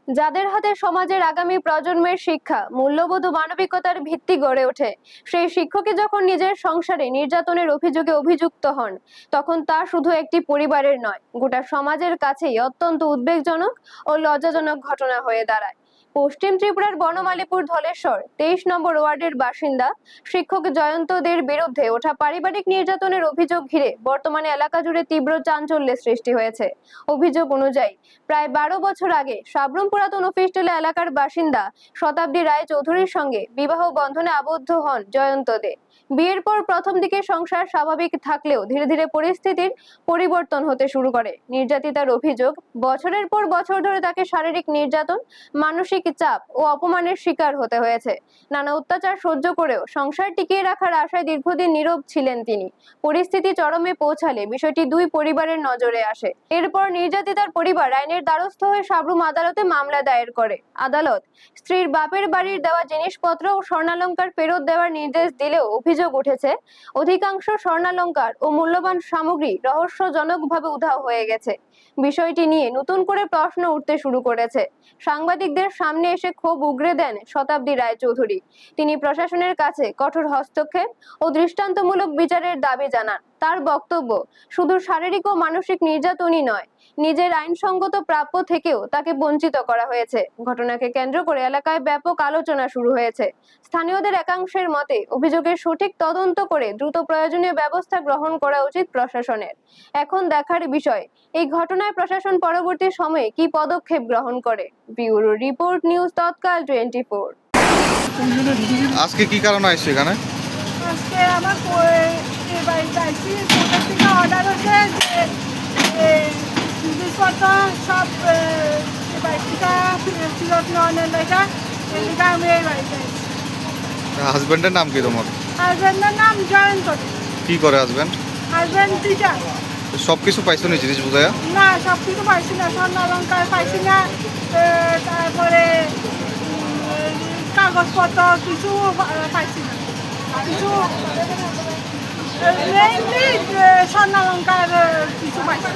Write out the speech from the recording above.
যাদের হাতে সমাজের আগামী প্রজন্মের শিক্ষা, মূল্যবোধ ও মানবিকতার ভিত্তি গড়ে ওঠে, সেই শিক্ষকই যখন নিজের সংসারে নির্যাতনের অভিযোগে অভিযুক্ত হন, তখন তা শুধু একটি পরিবারের নয়, গোটা সমাজের কাছেই অত্যন্ত উদ্বেগজনক ও লজ্জাজনক ঘটনা হয়ে দাঁড়ায়। পশ্চিম ত্রিপুরার বনমালীপুর ধলেশ্বর 23 নম্বর ওয়ার্ডের বাসিন্দা শিক্ষক জয়ন্ত দের বিরুদ্ধে ওঠা পারিবারিক নির্যাতনের অভিযোগ ঘিরে বর্তমানে এলাকা জুড়ে তীব্র চাঞ্চল্যের সৃষ্টি হয়েছে। অভিযোগ অনুযায়ী প্রায় 12 বছর আগে সাবরুম পুরাতন অফিসটিলা এলাকার বাসিন্দা শতাব্দী রায় চৌধুরীর সঙ্গে বিবাহ বন্ধনে আবদ্ধ হন জয়ন্ত দে। বিয়ের পর প্রথম দিকে সংসার স্বাভাবিক থাকলেও ধীরে ধীরে পরিস্থিতির পরিবর্তন হতে শুরু করে। নির্যাতিতার অভিযোগ, বছরের পর বছর ধরে তাকে শারীরিক নির্যাতন, মানসিক চাপ ও অপমানের শিকার হতে হয়েছে। নানা অত্যাচার সহ্য করেও সংসার টিকিয়ে রাখার আশায় দীর্ঘদিন নীরব ছিলেন তিনি। পরিস্থিতি চরমে পৌঁছালে বিষয়টি দুই পরিবারের নজরে আসে। এরপর নির্যাতিতার পরিবার আইনের দ্বারস্থ হয়ে সাবরুম আদালতে মামলা দায়ের করে। আদালত স্ত্রীর বাপের বাড়ির দেওয়া জিনিসপত্র ও স্বর্ণালংকার ফেরত দেওয়ার নির্দেশ দিলেও অভিযোগ উঠেছে, অধিকাংশ স্বর্ণালংকার ও মূল্যবান সামগ্রী রহস্যজনকভাবে উধাও হয়ে গেছে। বিষয়টি নিয়ে নতুন করে প্রশ্ন উঠতে শুরু করেছে। সাংবাদিকদের সামনে এসে ক্ষোভ উগরে দেন শতাব্দী রায় চৌধুরী। তিনি প্রশাসনের কাছে কঠোর হস্তক্ষেপ ও দৃষ্টান্তমূলক বিচারের দাবি জানান। তার বক্তব্য, শুধু শারীরিক ও মানসিক নির্যাতনই নয়, নিজের আইনসঙ্গত প্রাপ্য থেকেও তাকে বঞ্চিত করা হয়েছে। ঘটনাকে কেন্দ্র করে এলাকায় ব্যাপক আলোচনা শুরু হয়েছে। স্থানীয়দের একাংশের মতে, অভিযোগের সঠিক তদন্ত করে দ্রুত প্রয়োজনীয় ব্যবস্থা গ্রহণ করা উচিত প্রশাসনের। এখন দেখার বিষয়, এই ঘটনায় প্রশাসন পরবর্তী সময়ে কি পদক্ষেপ গ্রহণ করে। ব্যুরো রিপোর্ট, নিউজ তৎকাল 24। আজকে কি কারণে আসছে এখানে? আজকে আমার বাড়িতে আসছি, কোর্টের থেকে অর্ডার হচ্ছে যে জিনিসপত্র সব বাড়ি থেকে ফিরত নেওয়ার লেখা, এদিকে আমি এই বাড়িতে আসছি। হাজবেন্ডের নাম কি তোমার? হাজব্যান্ডের নাম জয়ন্ত। কি করে হাজবেন্ড? Husband teacher. সব কিছু পাইছো নি জিনিস বোঝায়? না, সব কিছু পাইছি না, স্বর্ণ অলঙ্কার পাইছি না, তারপরে কাগজপত্র কিছু পাইছি না, কিছু মেইনলি স্বর্ণ অলঙ্কার কিছু পাইছি।